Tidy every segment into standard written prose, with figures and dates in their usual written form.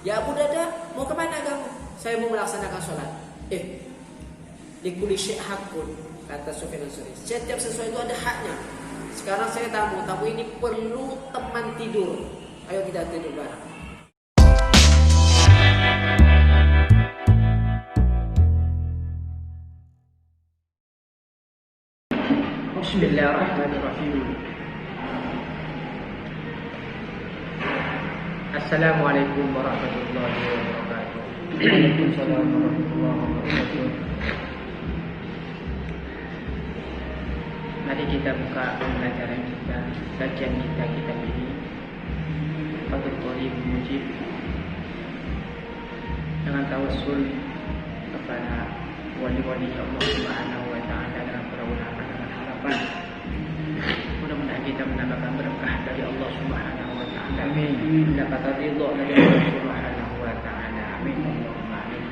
Ya Abu Darda, mau kemana kamu? Saya mau melaksanakan sholat. Likulli syai' hakun, kata Sufyan Ats-Tsauri. Setiap sesuatu itu ada haknya. Sekarang saya tamu ini perlu teman tidur. Ayo kita tidur bareng. Bismillahirrahmanirrahim. Assalamualaikum warahmatullahi wabarakatuh. Waalaikumsalam warahmatullahi wabarakatuh. Mari kita buka pembelajaran kita, kajian kita ini. Fadhil Qorib Mujib dengan tawassul kepada wali-wali Allah Subhanahu wa taala dan para ulama dengan harapan mudah-mudahan kita mendapatkan berkah dari Allah Subhanahu wa taala. Amin. Mendapatkan ridha dari Allah Subhanahu wa taala. Amin. Allahumma amin.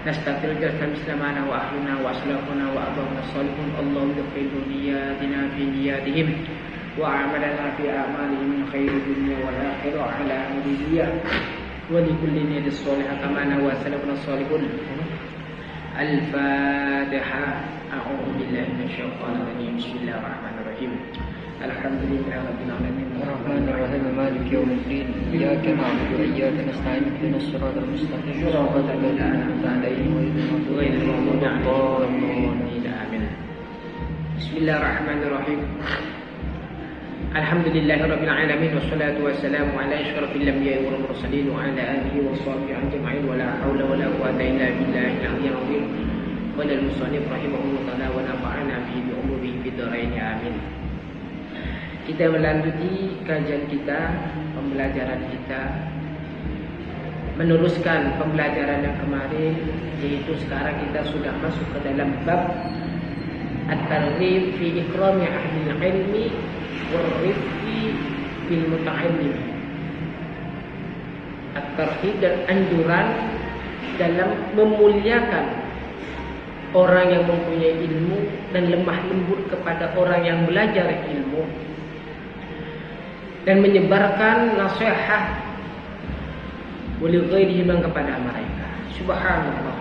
Nastaqil jasam islamana wa ahluna wa aslafuna wa abawna salihun. Allahumma yaghfir niyatina fi niyatihim wa amalana fi a'malihim min khairi dunya wal akhirah ala amriyah wa li kulli niyatin salihah kama nawa salafuna salihun. Al-Fatiha. A'udzu billahi minasyaitonir rajim. Bismillahirrahmanirrahim. Alhamdulillahirabbil alamin Arrahmanir Rahim Maliki yaumiddin. Iyyaka na'budu wa iyyaka nasta'in. Ihdinas siratal mustaqim. Shiratal ladzina an'amta 'alaihim ghairil maghdubi 'alaihim. Amin. Bismillahirrahmanirrahim. Alhamdulillahirabbil alamin wassalatu wassalamu ala asyrafil anbiya'i wal mursalin wa ala alihi washabbihi ajma'in wa la haula wa la quwwata illa billahil 'aliyyil 'azhim. Qala al-musannif rahimahullah ta'ala wa nafa'ana bihi bi umumihi fid dharain amin. Kita melanjuti kajian kita, pembelajaran kita, meneruskan pembelajaran yang kemarin, yaitu sekarang kita sudah masuk ke dalam bab at-targhib fi ikrami ahli ilmi wa rifqi bil muta'allim. At-targhib dan anjuran dalam memuliakan orang yang mempunyai ilmu dan lemah lembut kepada orang yang belajar ilmu, dan menyebarkan nasihat wali ghairihim kepada mereka. Subhanallah.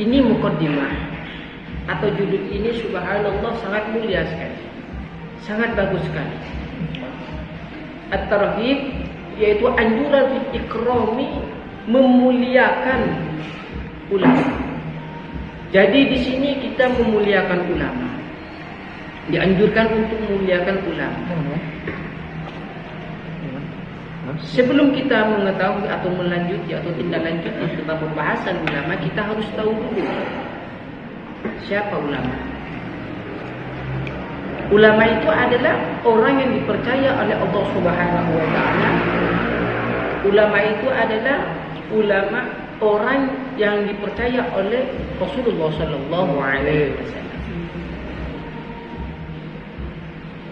Ini muqaddimah atau judul ini, subhanallah, sangat mulia sekali, sangat bagus sekali. At-targhib yaitu anjuran fi ikrami, memuliakan ulama. Jadi di sini kita memuliakan ulama. Dianjurkan untuk memuliakan ulama. Sebelum kita mengetahui atau melanjuti atau tindak lanjuti tentang pembahasan ulama, kita harus tahu dulu siapa ulama. Ulama itu adalah orang yang dipercaya oleh Allah Subhanahu wa taala. Ulama itu adalah ulama, orang yang dipercaya oleh Rasulullah sallallahu alaihi wasallam.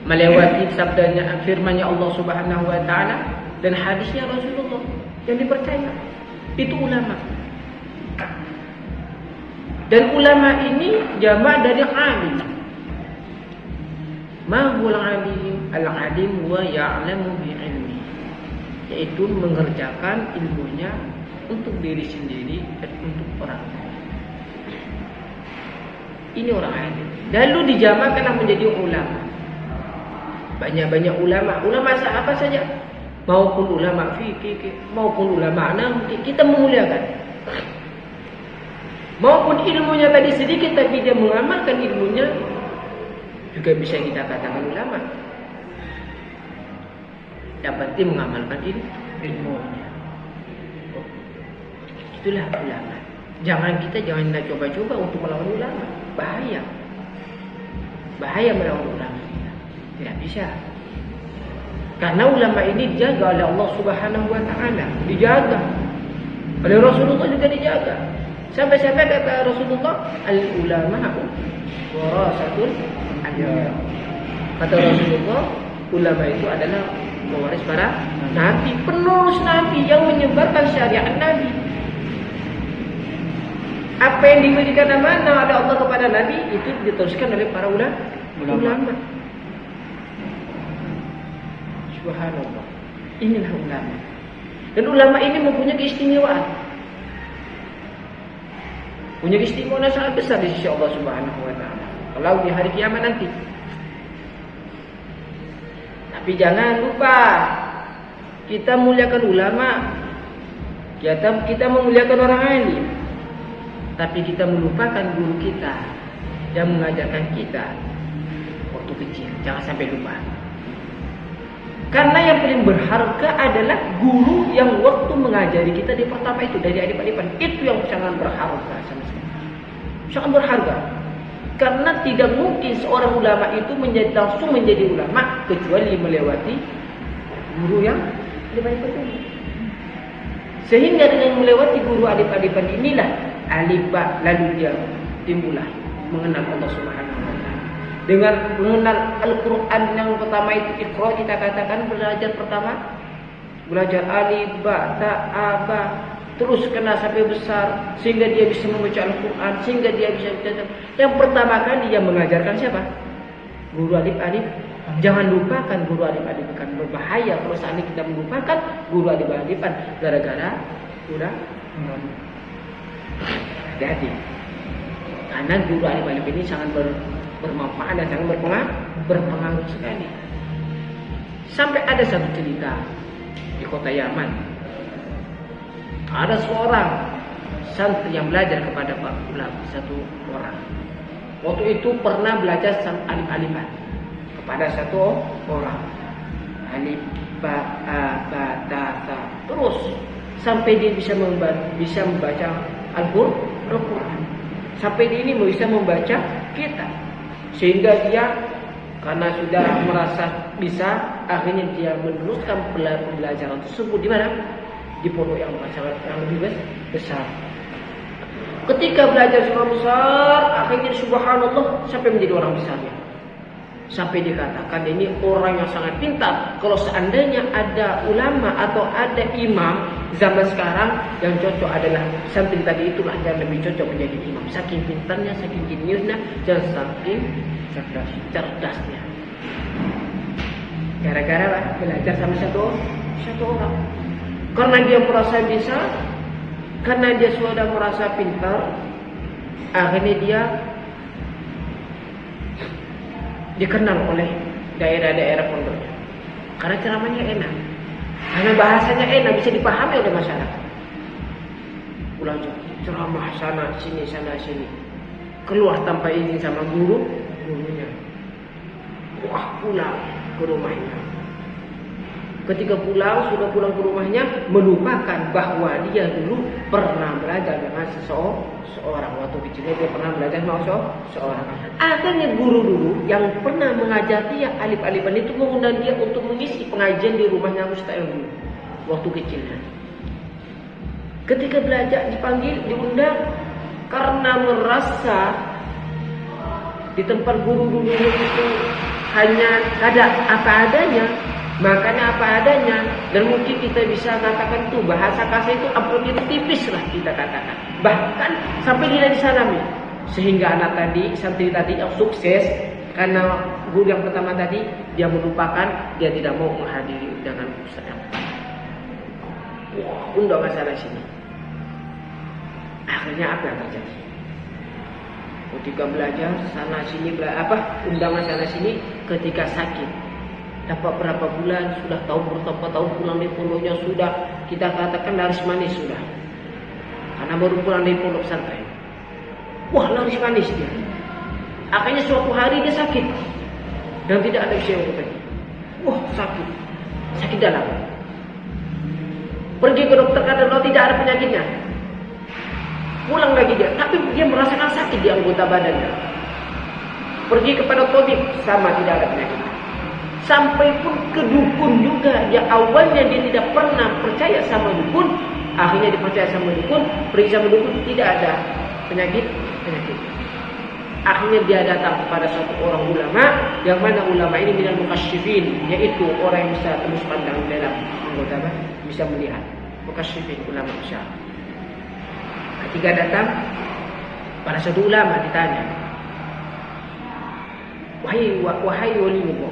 Melewati sabdanya, firman-Nya Allah Subhanahu wa taala dan hadisnya Rasulullah yang dipercaya, itu ulama. Dan ulama ini jamak dari alim. Ma huwal alim? Al-alim wa ya'lamu bi ilmi, yaitu mengerjakan ilmunya untuk diri sendiri dan untuk orang lain. Ini orang alim. Lalu dijamakkan menjadi ulama. Banyak-banyak ulama. Ulama apa saja? Maupun ulama fikih, maupun ulama nahwu, kita memuliakan. Maupun ilmunya tadi sedikit tapi dia mengamalkan ilmunya, juga bisa kita katakan ulama. Yang penting mengamalkan ilmunya. Itulah ulama. Jangan coba-coba untuk melawan ulama. Bahaya melawan ulama. Tidak bisa. Karena ulama ini dijaga oleh Allah Subhanahu wa taala, dijaga oleh Rasulullah, juga dijaga. Sampai-sampai kata Rasulullah, al-ulama'u warasatul anbiya. Kata Rasulullah, ulama itu adalah pewaris para nabi, penerus nabi yang menyebarkan syariat nabi. Apa yang diberikan amanah oleh Allah kepada nabi itu diteruskan oleh para ulama. Subhanallah. Inilah ulama. Dan ulama ini mempunyai keistimewaan. Punya keistimewaan yang sangat besar di sisi Allah Subhanahu wa taala. Kalau di hari kiamat nanti. Tapi jangan lupa kita muliakan ulama. Kita memuliakan orang alim. Tapi kita melupakan guru kita yang mengajarkan kita waktu kecil. Jangan sampai lupa. Karena yang paling berharga adalah guru yang waktu mengajari kita di pertama itu dari alif-alifan. Itu yang sangat berharga sama sekali. Sangat berharga. Karena tidak mungkin seorang ulama itu langsung menjadi ulama kecuali melewati guru yang alif-alifan ini. Sehingga dengan melewati guru alif-alifan inilah alif-ba lalu dia timbullah mengenal Allah Subhanahu wa taala. Dengan mengenal Al-Quran yang pertama itu Iqra, kita katakan belajar pertama. Belajar alif, ba, ta, a, ba. Terus kena sampai besar sehingga dia bisa membaca Al-Quran, sehingga dia bisa baca. Yang pertama kali dia mengajarkan siapa? Guru alif-alif. Jangan lupakan guru alif-alif, kan berbahaya kalau seandainya kita melupakan guru alif-alifan gara-gara udah hati-hati. Karena guru alif-alif ini sangat bermanfaat dan sangat berpengaruh sekali. Sampai ada satu cerita di kota Yaman. Ada seorang santri yang belajar kepada Pak Ulama, satu orang. Waktu itu pernah belajar alif-alifan kepada satu orang. Alif, ba, a, ba, ta, ta. Terus sampai dia bisa membaca Al-Quran. Sampai dia ini bisa membaca kitab. Sehingga dia karena sudah merasa bisa, akhirnya dia meneruskan pembelajaran tersebut di mana? Di pondok yang lebih besar. Ketika belajar surah besar, akhirnya subhanallah sampai menjadi orang besarnya. Sampai dikatakan ini orang yang sangat pintar. Kalau seandainya ada ulama atau ada imam zaman sekarang, yang cocok adalah santri tadi, itulah yang lebih cocok menjadi imam. Saking pintarnya, saking jeniusnya, dan saking cerdasnya. Gara-gara belajar sama satu orang. Karena dia merasa bisa, karena dia sudah merasa pintar, akhirnya dia dikenal oleh daerah-daerah pondoknya. Karena ceramahnya enak, karena bahasanya enak, bisa dipahami oleh masyarakat. Pulang ceramah sana sini, keluar tanpa izin sama gurunya. Wah, pulang ke rumahnya. Ketika sudah pulang ke rumahnya, melupakan bahwa dia dulu pernah belajar dengan seorang. Waktu kecilnya dia pernah belajar dengan seorang. Akhirnya guru dulu yang pernah mengajar dia alif-alifan itu mengundang dia untuk mengisi pengajian di rumahnya Ustaz dulu waktu kecilnya. Ketika belajar dipanggil, diundang, karena merasa di tempat guru dulu itu hanya ada apa adanya. Makanya apa adanya, dan mungkin kita bisa katakan itu bahasa kasar itu amplopnya itu tipis lah kita katakan. Bahkan sampai tidak disalami. Sehingga anak tadi, santri tadi yang sukses karena guru yang pertama tadi dia melupakan, dia tidak mau menghadiri undangan Ustaz. Wah, undangan sana sini. Akhirnya apa yang terjadi? Ketika belajar sana sini undangan sana sini, ketika sakit. Dapat berapa bulan, sudah berapa tahun pulang dari pondoknya, sudah kita katakan laris manis sudah. Karena baru pulang dari pondok pesantren. Wah, laris manis dia. Akhirnya suatu hari dia sakit dan tidak ada bisa yang tadi. Wah, sakit dalam. Pergi ke dokter, kata dokter tidak ada penyakitnya. Pulang lagi dia, tapi dia merasakan sakit di anggota badannya. Pergi kepada tabib, sama tidak ada penyakitnya. Sampai pun ke dukun juga. Dia awalnya dia tidak pernah percaya sama dukun, akhirnya dipercaya sama dukun, pergi sama dukun, tidak ada penyakit. Akhirnya dia datang kepada satu orang ulama, yang mana ulama ini minal mukasyifin, yaitu orang yang bisa tembus pandang dalam anggota, bisa melihat. Mukasyifin, ulama syar'i. Ketika datang pada satu ulama ditanya, wahai waliullah,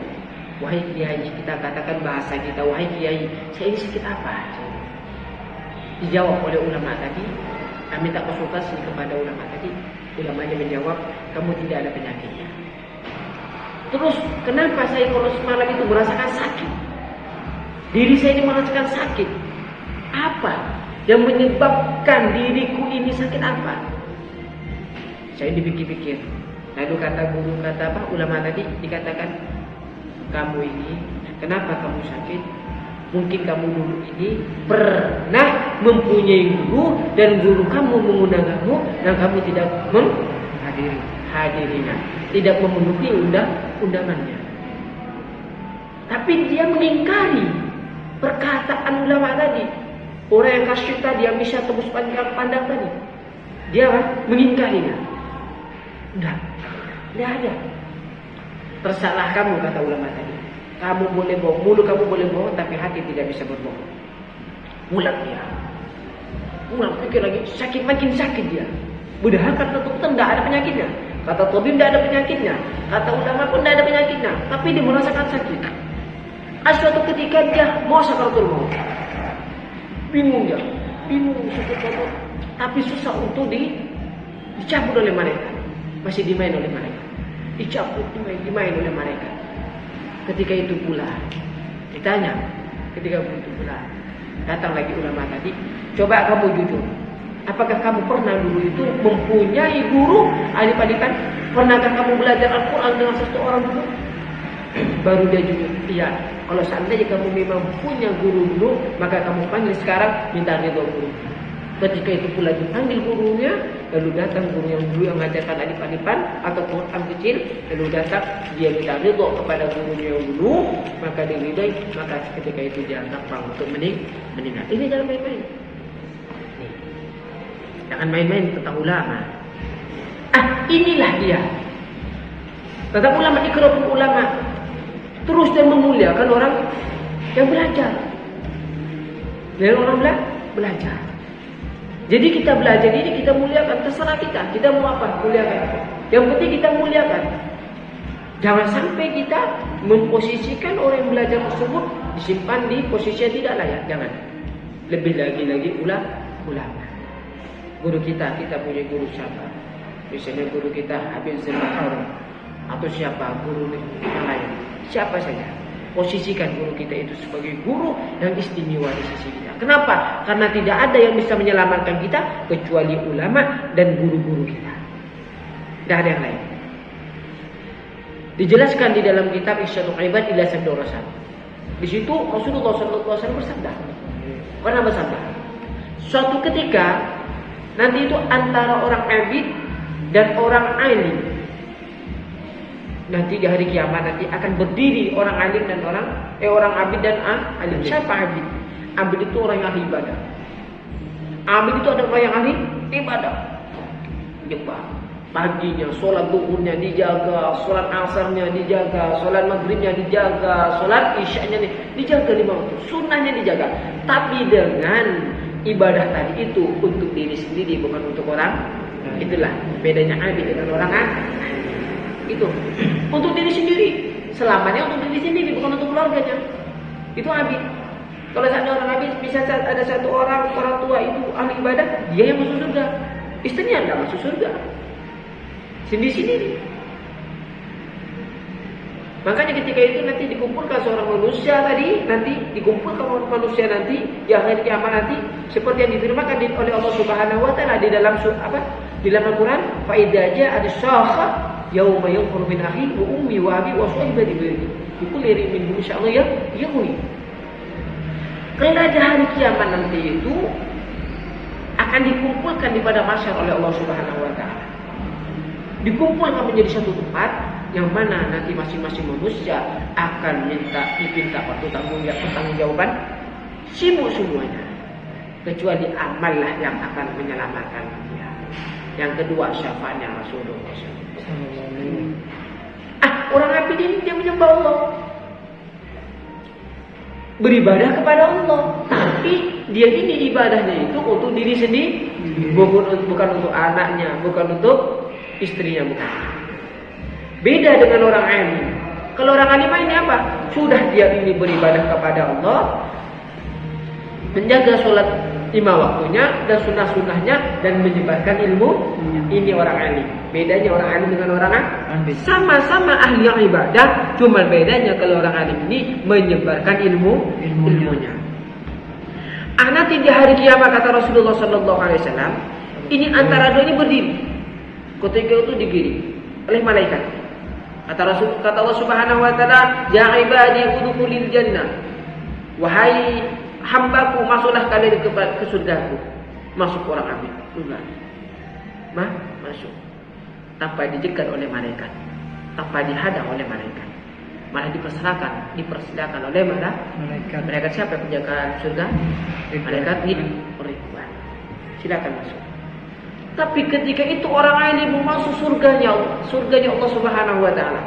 Wahai kiai, kita katakan bahasa kita, wahai kiai, saya ini sakit apa? Dijawab oleh ulama tadi, kami minta konsultasi kepada ulama tadi. Ulamanya menjawab, kamu tidak ada penyakitnya. Terus, kenapa saya kalau semalam itu merasakan sakit? Diri saya ini merasakan sakit. Apa yang menyebabkan diriku ini sakit apa? Saya dipikir-pikir. Lalu kata guru, kata apa? Ulama tadi dikatakan, kamu ini, kenapa kamu sakit? Mungkin kamu dulu ini pernah mempunyai guru dan guru kamu mengundang kamu dan kamu tidak menghadirinya, tidak memenuhi undangannya. Tapi dia mengingkari perkataan ulama tadi. Orang yang kasyif tadi, yang bisa tembus pandang tadi, dia mengingkarinya. Tidak ada. Tersalah kamu, kata ulama tadi. Kamu boleh bohong, mulut kamu boleh bohong, tapi hati tidak bisa berbohong. Ulang dia. Ulang, pikir lagi, sakit makin sakit dia. Padahal kata dokter tidak ada penyakitnya. Kata tabib tidak ada penyakitnya. Kata ulama pun tidak ada penyakitnya. Tapi dia merasakan sakit. Suatu ketika dia mau sakaratul maut. Bingung dia. Bingung, sakit. Tapi susah untuk dicabut oleh mereka. Masih dimain oleh mereka. Dicabut, dimain oleh mereka. Ketika itu pula ditanya, datang lagi ulama tadi, coba kamu jujur, apakah kamu pernah dulu itu mempunyai guru alif-alifan? Pernahkah kamu belajar Al-Quran dengan seseorang dulu? Baru dia jujur, iya. Kalau seandainya kamu memang punya guru dulu, maka kamu panggil sekarang, minta ridho guru. Ketika itu pula dipanggil gurunya, lalu datang guru yang dulu yang mengajarkan alif-alifan atau Quran kecil, lalu datang dia minta ridho kepada gurunya yang dulu, maka diridhoi, maka ketika itu dia gampang untuk meninggal. Ini jangan main-main. Jangan main-main tentang ulama. Inilah dia. Tentang ulama, ikram ulama. Terus dia memuliakan orang yang belajar. Dan orang belajar. Jadi kita belajar ini kita muliakan, terserah kita. Kita mau apa? Muliakan. Yang penting kita muliakan. Jangan sampai kita memposisikan orang yang belajar tersebut disimpan di posisi yang tidak layak. Jangan. Lebih lagi ulama. Guru kita punya guru siapa? Misalnya guru kita Habib Zulmakhar atau siapa guru yang lain. Siapa saja. Posisikan guru kita itu sebagai guru yang istimewa di sisi kita. Kenapa? Karena tidak ada yang bisa menyelamatkan kita kecuali ulama dan guru-guru kita. Tidak ada yang lain. Dijelaskan di dalam kitab Isyadul Ibad ila Sabda Rasul. Di situ Rasulullah SAW bersabda. Pernah bersabda. Suatu ketika nanti itu antara orang abid dan orang alim. Nanti di hari kiamat nanti akan berdiri orang alim dan orang abid dan alim. Siapa abid? Abid itu orang yang ahli ibadah. Abid itu adalah orang yang ahli ibadah. Jepang. Paginya, sholat duhurnya dijaga, sholat asarnya dijaga, sholat maghribnya dijaga, sholat isyanya dijaga 5 waktu. Sunnahnya dijaga. Tapi dengan ibadah tadi itu untuk diri sendiri, bukan untuk orang. Itulah bedanya abid dengan orang alim. Itu untuk diri sendiri, selamanya untuk diri sendiri, bukan untuk keluarganya. Itu abid. Kalau ada orang abid, bisa ada satu orang tua itu ahli ibadah, dia yang masuk surga, istrinya tidak masuk surga, sendiri-sendiri. Makanya ketika itu nanti dikumpulkan seorang manusia nanti di akhir kiamat nanti, seperti yang difirmankan oleh Allah Subhanahu Wa Taala di dalam di dalam Al-Quran, fa idza ja'a as-sakha yauma yanfuru min akhi wa ummi wa abi wa sahibati bi kulli rimin insyaallah ya huni. Karena hari kiamat nanti itu akan dikumpulkan di pada mahsyar oleh Allah Subhanahu wa taala. Dikumpulkan menjadi satu tempat yang mana nanti masing-masing manusia akan dipinta pertanggungjawaban sibuk semuanya. Kecuali amal lah yang akan menyelamatkan dia. Yang kedua syafaatnya Rasulullah SAW. Orang abid ini dia menyembah Allah, beribadah kepada Allah, tapi dia ini ibadahnya itu untuk diri sendiri, bukan untuk anaknya, bukan untuk istrinya, bukan. Beda dengan orang alim. Kalau orang alim ini apa? Sudah dia ini beribadah kepada Allah, menjaga sholat 5 waktunya dan sunnah-sunnahnya dan menyebarkan ilmu. Ini orang alim. Bedanya orang alim dengan orang sama-sama ahli ibadah, cuma bedanya kalau orang alim ini menyebarkan ilmunya. Nanti di hari kiamat kata Rasulullah sallallahu alaihi wasallam, ini antara dua ini berdiri. Ketika itu digiring oleh malaikat. Kata Allah Subhanahu wa taala, "Ya ibadi udkhulil jannah." Wahai hambaku, masuklah kalian ke surgaku. Masuk orang amin. Masuk. Tanpa dijegat oleh malaikat, tanpa dihadang oleh malaikat. Malah dipersilakan oleh malaikat. Malaikat siapa yang menjaga surga? Malaikat Ridwan. Silakan masuk. Tapi ketika itu orang alim mau masuk surganya Allah Subhanahu wa taala.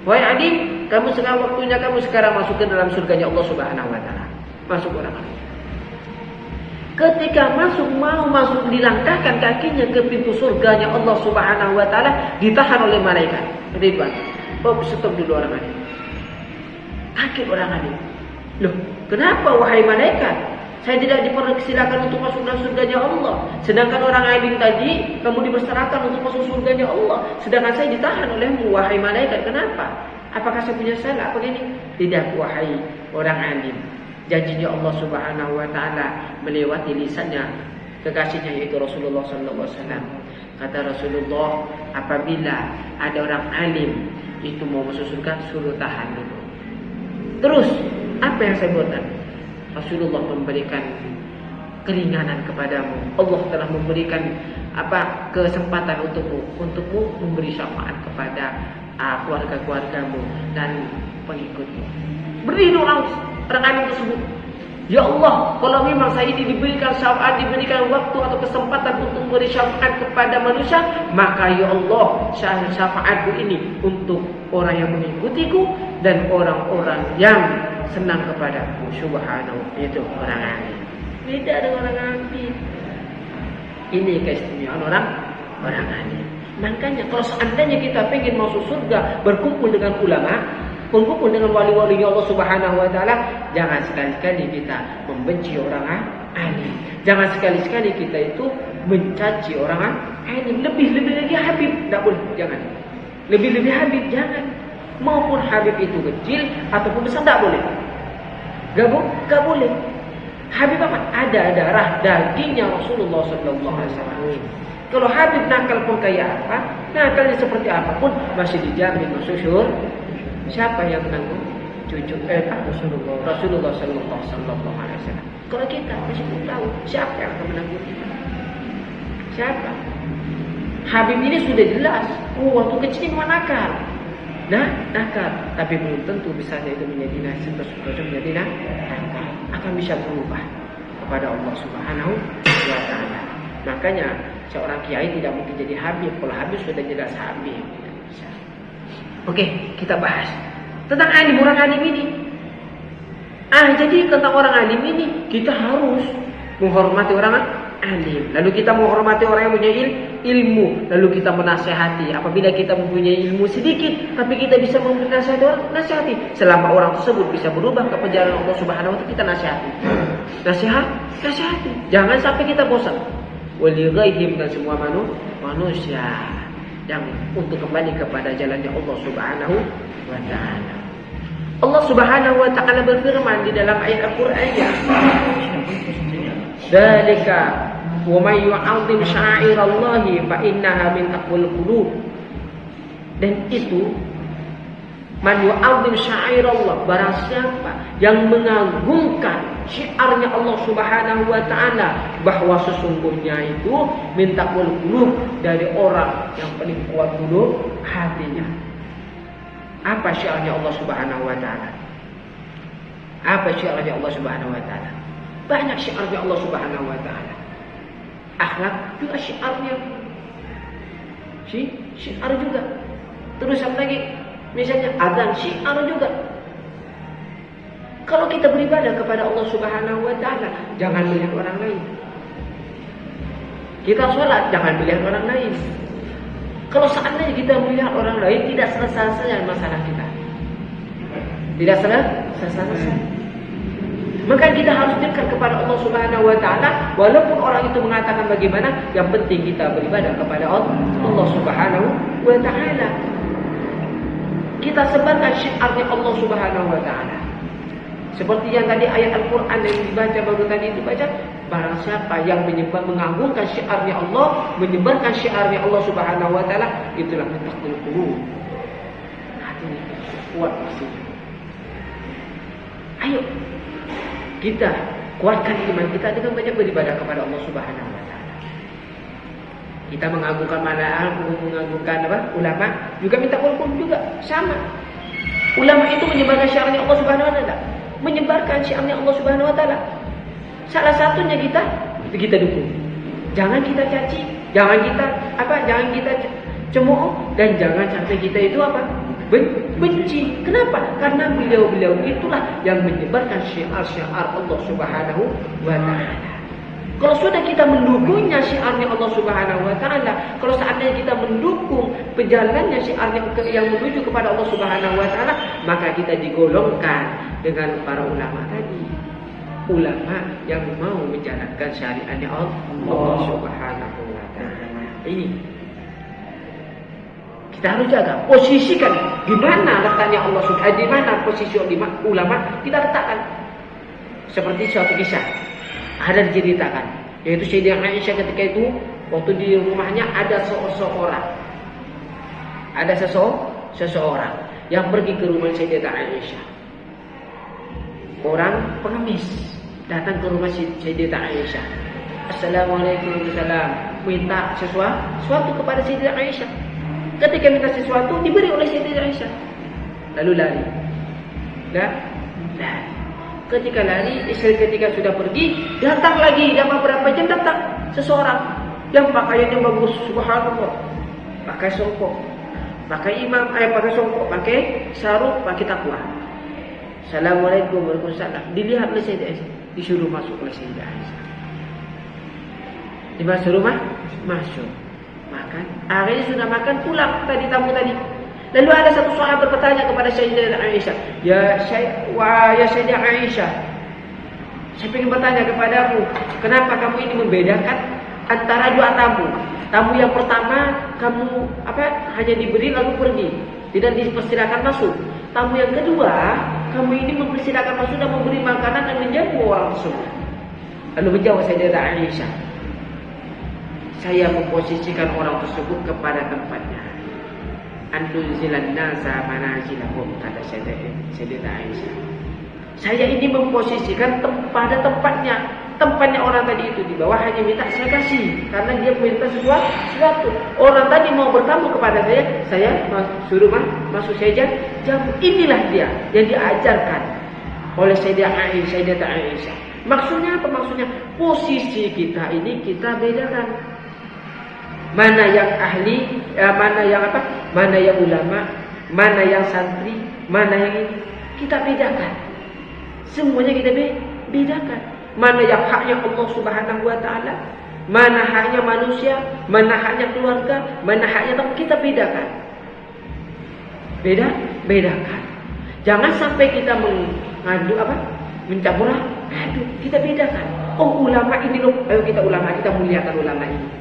Wahai alim, kamu sekarang waktunya kamu sekarang masuk ke dalam surganya Allah Subhanahu wa taala. Masuk orang alim. Ketika mau masuk dilangkahkan kakinya ke pintu surganya Allah Subhanahu wa taala, ditahan oleh malaikat Ridwan. Stop dulu orang alim. Kaget orang alim. Loh, kenapa wahai malaikat? Saya tidak dipersilakan untuk masuk dalam surganya Allah. Sedangkan orang alim tadi kamu dipersilakan untuk masuk surganya Allah. Sedangkan saya ditahan olehmu wahai malaikat. Kenapa? Apakah saya punya salah? Apa ini? Tidak wahai orang alim. Janjinya Allah Subhanahu wa taala melewati lisannya kekasihnya yaitu Rasulullah sallallahu alaihi wasallam. Kata Rasulullah, apabila ada orang alim itu mau masuk surga, suruh tahan dulu. Terus apa yang saya buatkan? Rasulullah memberikan keringanan kepadamu. Allah telah memberikan kesempatan untukmu memberi syafaat kepada keluarga-keluargamu dan pengikutmu. Beri doa orang alim tersebut. Ya Allah, kalau memang saya ini diberikan syafaat, diberikan waktu atau kesempatan untuk memberi syafaat kepada manusia, maka ya Allah, syafaatku ini untuk orang yang mengikutiku dan orang-orang yang senang kepadaku. Subhanahu, itu orang alim. Beda dengan orang alim. Ini keistimewaan orang alim. Makanya kalau seandainya kita pengen masuk surga, berkumpul dengan ulama, berkumpul dengan wali-wali Allah Subhanahu wa taala, jangan sekali-kali kita membenci orang alim. Jangan sekali-kali kita itu mencaci orang alim. Lebih-lebih lagi Habib, tidak boleh, jangan. Lebih-lebih Habib, jangan. Maupun Habib itu kecil ataupun besar, tidak boleh. Gak boleh. Habib apa? Ada darah dagingnya Rasulullah sallallahu alaihi wasallam. Kalau Habib nakal pun kayak apa, nakalnya seperti apapun masih dijamin masuk surga. Siapa yang menanggung? Rasulullah sallallahu alaihi wasallam. Kalau kita masih belum tahu siapa yang akan menanggung kita. Siapa? Habib ini sudah jelas. Waktu kecil memang nakal. Nakal, tapi belum tentu bisa itu menjadi nasib terus menjadi nakal. Akan bisa berubah kepada Allah Subhanahu wa taala. Makanya seorang kiai tidak mungkin jadi habib. Kalau habib sudah jelas habib. Oke, kita bahas tentang alim, orang alim ini. Jadi tentang orang alim ini kita harus menghormati orang alim. Lalu kita menghormati orang yang punya ilmu. Lalu kita menasihati. Apabila kita mempunyai ilmu sedikit, tapi kita bisa menasihati orang, nasihati. Selama orang tersebut bisa berubah ke jalan Allah Subhanahu wa taala, kita nasihati. Nasihati. Jangan sampai kita bosan. Wali ghaihim dan semua manusia yang untuk kembali kepada jalannya Allah Subhanahu wa taala. Allah Subhanahu wa taala berfirman di dalam ayat Al-Qur'annya, "Dzalika wa may yu'azzim sya'airallahi fa innaha min taqwal qulub." Dan itu man yu'azzim sya'airallah, barang siapa yang mengagungkan syiarnya Allah Subhanahu wa taala, bahwa sesungguhnya itu min taqwal qulub, dari orang yang paling kuat dulu hatinya. Apa syiarnya Allah Subhanahu wa taala? Apa syiarnya Allah Subhanahu wa taala? Banyak syiarnya Allah Subhanahu wa taala. Akhlak juga syiarnya. Syiar juga. Terus apa lagi? Misalnya azan, syiar juga. Kalau kita beribadah kepada Allah Subhanahu wa taala, jangan melihat orang lain. Kita sholat, jangan melihat orang lain. Kalau seandainya kita melihat orang lain, tidak selesai masalah kita. Tidak selesai. Maka kita harus dekat kepada Allah Subhanahu wa taala walaupun orang itu mengatakan bagaimana, yang penting kita beribadah kepada Allah Subhanahu wa taala. Kita sebarkan syiarnya Allah Subhanahu wa taala. Seperti yang tadi ayat Al-Qur'an yang dibaca baru tadi itu baca, barang siapa yang mengagungkan syiarnya Allah, menyebarkan syiarnya Allah Subhanahu wa taala, itulah mutaqil qulub. Hatinya kuat pastinya. Ayo kita kuatkan iman kita dengan banyak beribadah kepada Allah Subhanahu wa taala. Kita mengagungkan ulama, juga minta kulkum juga sama. Ulama itu menyebarkan syiarnya Allah Subhanahu wa taala, menyebarkan syiarnya Allah Subhanahu wa taala. Salah satunya kita dukung. Jangan kita caci, jangan kita cemooh, dan jangan sampai kita itu benci. Kenapa? Karena beliau-beliau itulah yang menyebarkan syiar-syiar Allah Subhanahu wa taala. Kalau sudah kita mendukungnya syiarnya Allah Subhanahu wa taala, kalau seandainya kita mendukung perjalanannya syiarnya yang menuju kepada Allah Subhanahu wa taala, maka kita digolongkan dengan para ulama tadi. Ulama yang mau menjalankan syariatnya Allah Subhanahu wa taala. Ini kita harus jaga, posisikan di mana letaknya Allah Subhanahu, di mana posisi ulama kita letakkan. Seperti suatu kisah ada diceritakan, yaitu Sayyidah Aisyah ketika itu waktu di rumahnya ada seseorang yang pergi ke rumah Sayyidah Aisyah. Orang pengemis datang ke rumah Sayyidah Aisyah. Assalamualaikum warahmatullahi, minta sesuatu kepada Sayyidah Aisyah. Ketika minta sesuatu diberi oleh Sayyidah Aisyah, lalu lari. Ketika lari, ketika sudah pergi, datang lagi. Dalam berapa jam datang seseorang yang pakaiannya bagus, subhanallah, pakai songkok, pakai songkok, pakai sarung, pakai takwa. Assalamualaikum warahmatullahi wabarakatuh. Dilihat oleh Sayyidah Aisyah, disuruh masuk oleh Sayyidah Aisyah. Disuruh masuk. Makan. Akhirnya sudah makan, pulang tamu tadi. Lalu ada satu sahabat bertanya kepada Sayyidah Aisyah, Ya Sayyidah Aisyah, saya ingin bertanya kepadamu, kenapa kamu ini membedakan antara dua tamu? Tamu yang pertama kamu hanya diberi lalu pergi, tidak dipersilakan masuk. Tamu yang kedua, kamu ini mempersilakan masuk dan memberi makanan dan menjamu orang tersebut. Lalu menjawab Sayyidah Aisyah, saya memposisikan orang tersebut kepada tempatnya. Anduzilan nasa manazilahum, kata Sayyidah Aisyah. Saya ini memposisikan pada tempatnya orang tadi itu. Di bawah hanya minta saya kasih, karena dia minta sesuatu. Orang tadi mau bertamu kepada saya suruh masuk saja. Inilah dia yang diajarkan oleh Sayyidah Aisyah. Maksudnya apa? Maksudnya posisi kita ini kita bedakan. Mana yang ahli, mana yang ulama, mana yang santri, mana yang ini. Kita bedakan. Semuanya kita bedakan. Mana yang haknya Allah Subhanahu wa taala, mana haknya manusia, mana haknya keluarga, mana haknya teman, kita bedakan. Bedakan. Jangan sampai kita mencampur aduk. Kita bedakan. Oh, ulama ini loh, ayo kita muliakan ulama ini.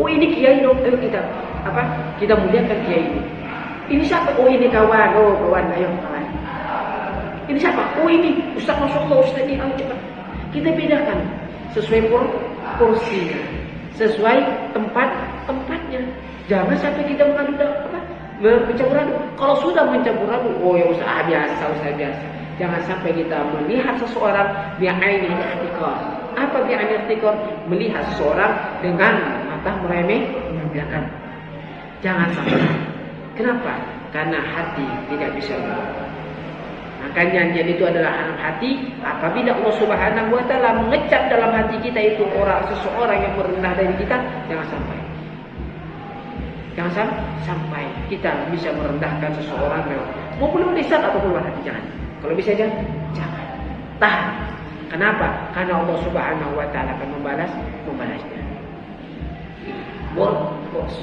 Oh, ini kiai dong, ayo kita muliakan kiai ini. Ini siapa? Oh, ini kawan, ayo kawan. Ini siapa? Oh, ini Ustaz, Masya Allah, Ustaz ini, ayo cepat. Kita bedakan sesuai porsinya, sesuai tempatnya. Jangan sampai kita mencampur aduk. Kalau sudah mencampur aduk, oh ya Ustaz biasa. Jangan sampai kita melihat seseorang bi'ainil ihtiqar. Apa bi'ainil ihtiqar? Melihat seseorang dengan mata meremehkan. Jangan sampai. Kenapa? Karena hati tidak bisa berubah. Makanya nyanyian itu adalah anak hati. Apabila Allah Subhanahu wa taala mengecap dalam hati kita itu seseorang yang merendah dari kita, jangan sampai kita bisa merendahkan seseorang mau belum lisan atau keluar hati, jangan. Kalau bisa jangan. Tahan. Kenapa? Karena Allah Subhanahu wa taala akan membalasnya. Bos.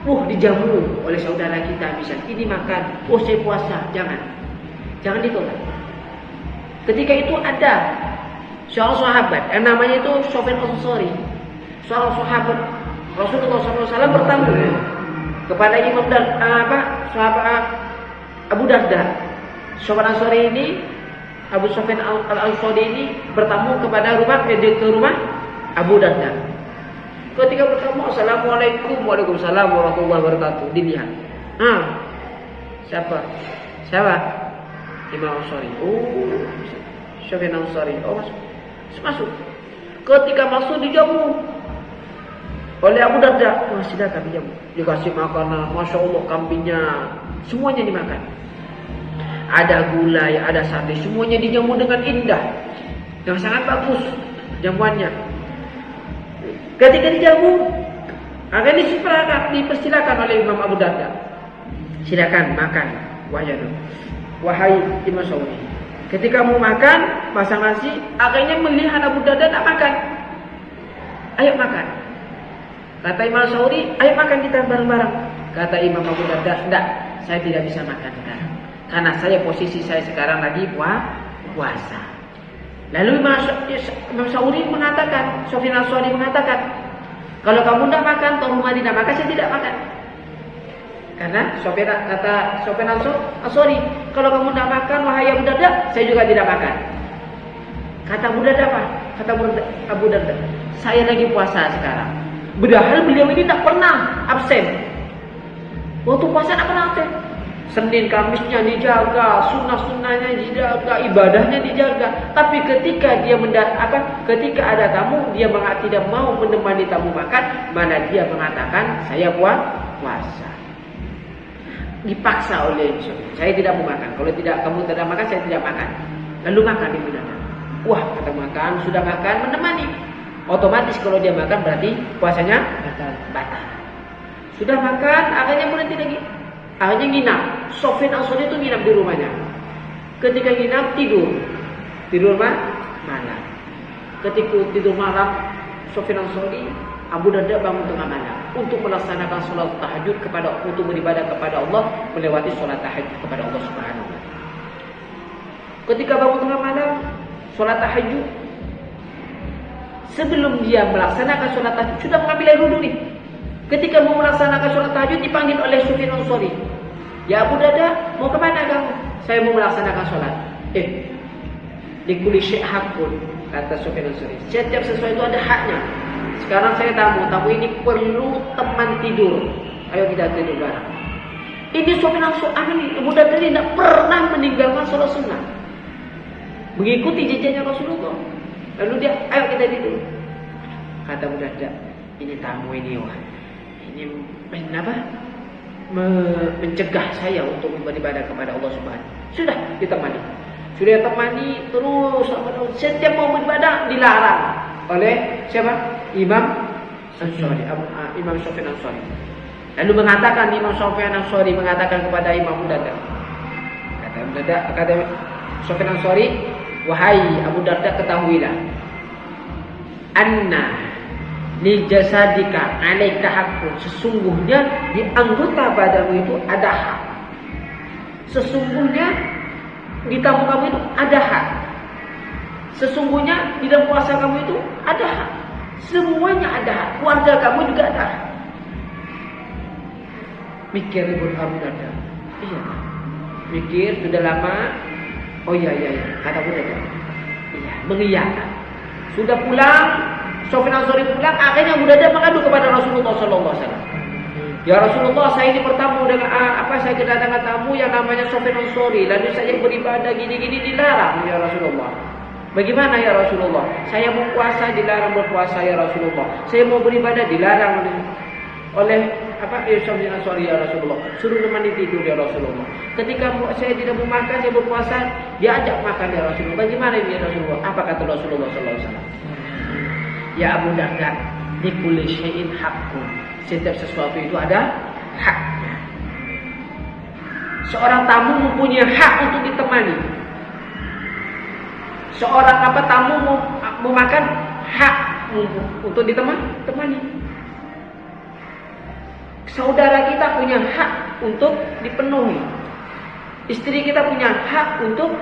Dijamu oleh saudara kita, bisa ini makan. Oh, saya puasa, jangan. Jangan ditolak. Ketika itu ada seorang sahabat yang namanya itu Sufyan Al-Ansari. Seorang sahabat Rasulullah SAW bertamu kepada Imam sahabat Abu Darda. Sufyan Al-Ansari ini, Abu Sufyan Al-Ansari ini bertamu ke rumah Abu Darda. Ketika bertemu, Assalamualaikum, Waalaikumsalam warahmatullahi wabarakatuh. Dilihat. Siapa? Imam Al-Ansari. Oh, Sufyan Al-Ansari. Oh, masuk. Ketika masuk dijamu oleh Abu Darda. Wah, silakan dijamu. Dikasih makanan, Masya Allah, kambingnya, semuanya dimakan. Ada gulai, ada sate, semuanya dijamu dengan indah, yang sangat bagus jamuannya. Ketika dijamu, akan dipersilakan oleh Imam Abu Darda. Silakan makan, wahai Imam Sauri. Ketika mau makan, masak nasi, akhirnya melihat Abu Darda tak makan. Ayo makan. Kata Imam Sauri, ayo makan kita bareng-bareng. Kata Imam Abu Darda, enggak, saya tidak bisa makan sekarang. Karena posisi saya sekarang lagi puasa. Lalu Imam Sauri mengatakan, Sufyan Al-Ansari mengatakan, kalau kamu tidak makan, tuan rumah tidak makan, saya tidak makan. Karena kata Sufyan Al-Ansari, kalau kamu tidak makan, wahai Abu Darda, saya juga tidak makan. Kata Abu Darda apa? Kata Abu Darda, saya lagi puasa sekarang. Padahal beliau ini tak pernah absen. Waktu puasa tak pernah absen. Senin Kamisnya dijaga, sunnah-sunnahnya dijaga, ibadahnya dijaga. Tapi ketika ketika ada tamu, dia tidak mau menemani tamu makan, mana dia mengatakan saya puasa. Dipaksa oleh saya tidak mau makan. Kalau kamu tidak makan, saya tidak makan. Lalu makan di mana? Wah, kata makan, sudah makan menemani. Otomatis kalau dia makan berarti puasanya batal. Sudah makan, akhirnya berhenti lagi. Akhirnya nginap. Sufyan Al-Ansari itu nginap di rumahnya. Ketika nginap tidur malam. Ketika tidur malam, Sufyan Al-Ansari, Abu Darda bangun tengah malam untuk melaksanakan sholat tahajud untuk beribadah kepada Allah, melewati sholat tahajud kepada Allah Subhanahu wa taala. Ketika bangun tengah malam, sholat tahajud, sebelum dia melaksanakan sholat tahajud, sudah mengambil air wudhu nih. Ketika mau melaksanakan sholat tahajud, dipanggil oleh Sufyan Al-Ansari. Ya Abu Darda, mau kemana kamu? Saya mau melaksanakan sholat. Likulli syai' haqqun, kata Sufyan Al-Ansari. Setiap sesuatu itu ada haknya. Sekarang saya tamu ini perlu teman tidur. Ayo kita tidur bareng. Ini Sufyan Al-Ansari, Abu Darda ini tidak pernah meninggalkan sholat sunnah, mengikuti jejaknya Rasulullah. Lalu dia, ayo kita tidur. Kata Abu Darda, ini tamu ini ini mencegah saya untuk beribadah kepada Allah Subhanahu. Sudah ditemani. Sudah temani terus. Setiap mau beribadah dilarang oleh siapa? Imam Al-Ansari, Imam Sufyan Al-Ansari. Lalu Imam Sufyan Al-Ansari mengatakan kepada Imam Abu Darda. Kata Sufyan Al-Ansari, wahai Abu Darda, ketahuilah, anna li jasadika 'alaika haqqun, sesungguhnya di anggota badanmu itu ada hak. Sesungguhnya di tamu kamu itu ada hak. Sesungguhnya di dalam puasa kamu itu ada hak. Semuanya ada hak. Keluarga kamu juga ada hak. Mikir Abu Darda. Iya. Mikir sudah lama. Oh iya. Kata Abu Darda. Iya, mengiyakan. Sudah pulang, Sufyan Al-Ansari pulang, akhirnya Abu Darda mengadu kepada Rasulullah sallallahu alaihi wasallam. Ya Rasulullah, saya ini bertamu dengan saya kedatangan tamu yang namanya Sufyan Al-Ansari, lalu saya beribadah gini-gini dilarang ya Rasulullah. Bagaimana ya Rasulullah? Saya mau puasa dilarang berpuasa ya Rasulullah. Saya mau beribadah dilarang oleh Sufyan Al-Ansari ya Rasulullah. Suruh nemani tidur ya Rasulullah. Ketika saya tidak mau makan, saya berpuasa, diajak makan ya Rasulullah. Bagaimana ya Rasulullah? Apa kata Rasulullah sallallahu alaihi wasallam? Ya Abu Darda, likulli syai'in haqqun. Setiap sesuatu itu ada haknya. Seorang tamu mempunyai hak untuk ditemani. Seorang tamu mau makan, hak untuk ditemani. Saudara kita punya hak untuk dipenuhi. Istri kita punya hak untuk,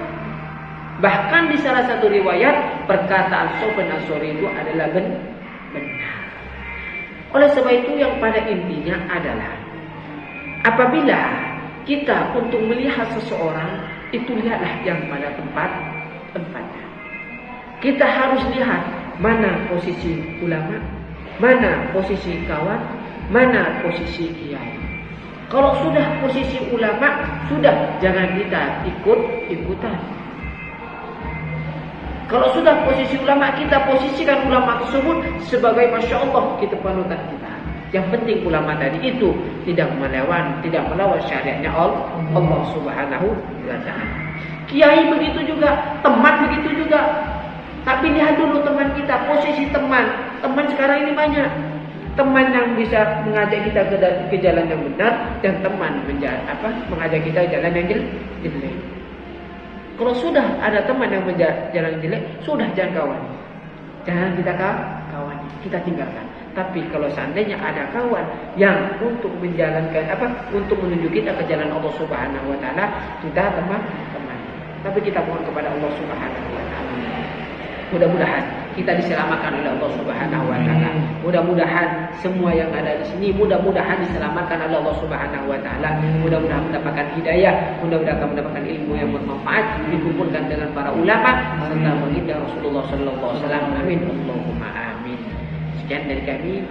bahkan di salah satu riwayat perkataan Sufyan Ats-Tsauri itu adalah benar. Oleh sebab itu yang pada intinya adalah apabila kita untuk melihat seseorang itu lihatlah yang pada tempatnya. Kita harus lihat mana posisi ulama, mana posisi kawan, mana posisi kiai. Kalau sudah posisi ulama, sudah jangan kita ikut-ikutan. Kalau sudah posisi ulama, kita posisikan ulama tersebut sebagai Masya Allah kita panutan kita. Yang penting ulama tadi itu tidak melawan syariatnya Allah Subhanahu wa Ta'ala. Kiai begitu juga, teman begitu juga. Tapi lihat dulu teman kita, posisi teman. Teman sekarang ini banyak. Teman yang bisa mengajak kita ke jalan yang benar, dan teman mengajak kita ke jalan yang jelek. Kalau sudah ada teman yang jalan jelek, sudah jangan kawan. Jangan kita kawan, kita tinggalkan. Tapi kalau seandainya ada kawan yang untuk menjalankan untuk menuju kita ke jalan Allah Subhanahu wa Ta'ala, kita teman. Tapi kita mohon kepada Allah Subhanahu wa Ta'ala. Mudah-mudahan kita diselamatkan oleh Allah Subhanahu wa Ta'ala. Mudah-mudahan semua yang ada di sini mudah-mudahan diselamatkan oleh Allah Subhanahu wa Ta'ala. Mudah-mudahan mendapatkan hidayah, mudah-mudahan mendapatkan ilmu yang bermanfaat, dikumpulkan dengan para ulama serta baginda Rasulullah sallallahu alaihi wasallam. Amin. Allahumma amin. Sekian dari kami.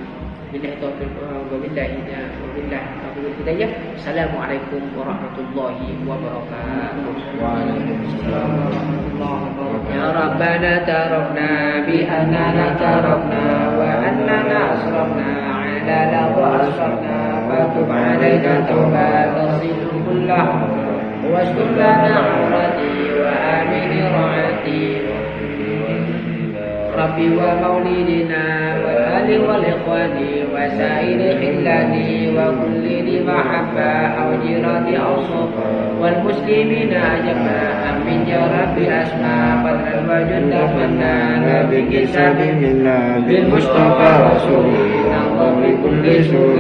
Billahi taufiq wabillahi hidayah. Assalamualaikum warahmatullahi wabarakatuh. Waalaikumsalam warahmatullahi wabarakatuh. Ya Rabbana tarafna bi annana tarafna wa annana asrafna ala lawa asrafna fatub alaina taubatan tasilu kullah wastur lana aurati wa amini ra'ati Rabbi wa maulidina wa ali wal ikhwani wa sa'iri khillani wa kulli di mahabba aw jirati awsaf wal muslimina ajma amin ya Rabbi asma badran wa junda manna bi kisabi minna bil mustafa rasulina wa bi kulli